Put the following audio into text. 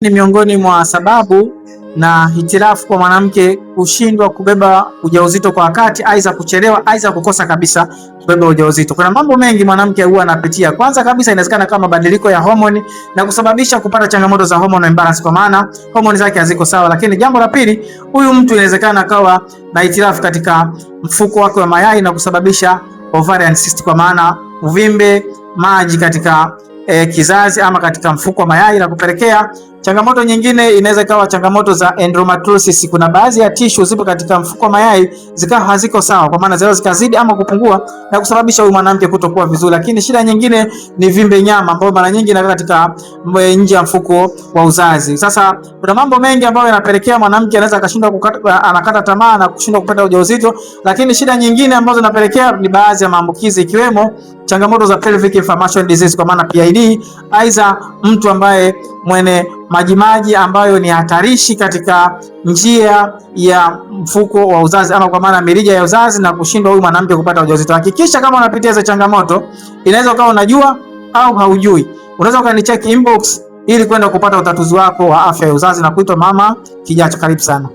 Ni miongoni mwa sababu na hitilafu kwa mwanamke kushindwa kubeba ujauzito kwa wakati, aidha kuchelewa, aidha kukosa kabisa kubeba ujauzito. Kuna mambo mengi mwanamke huwa anapitia. Kwanza kabisa, inawezekana kama mabadiliko ya homoni na kusababisha kupata changamoto za hormone imbalance, kwa maana homoni zake haziko sawa. Lakini jambo la pili, huyu mtu inawezekana akawa na hitilafu katika mfuko wake wa mayai na kusababisha ovarian cyst, kwa maana uvimbe maji katika kizazi ama katika mfuko wa mayai na kupelekea changamoto nyingine. Inaweza ikawa changamoto za endometriosis. Kuna baadhi ya tissue zipo katika mfuko wa mayai zikawa haziko sawa, kwa maana zinaweza zikazidi ama kupungua na kusababisha huyu mwanamke kutokuwa vizuri. Lakini shida nyingine ni vimbe nyama, ambayo mara nyingi inakaa katika nje ya mfuko wa uzazi. Sasa kuna mambo mengi ambayo yanapelekea mwanamke anaweza akashindwa anakata tamaa na kushindwa kupata ujauzito. Lakini shida nyingine ambazo zinapelekea ni baadhi ya maambukizi, ikiwemo changamoto za pelvic inflammation disease, kwa maana PID, aidha mtu ambaye mwenye majimaji ambayo ni hatarishi katika njia ya mfuko wa uzazi ama kwa maana mirija ya uzazi, na kushindwa huyu mwanamke kupata ujauzito. Hakikisha kama unapitia hizo changamoto, inaweza ukawa unajua au haujui, unaweza ukanicheck inbox ili kwenda kupata utatuzi wako wa afya ya uzazi na kuitwa Mama Kijacho. Karibu sana.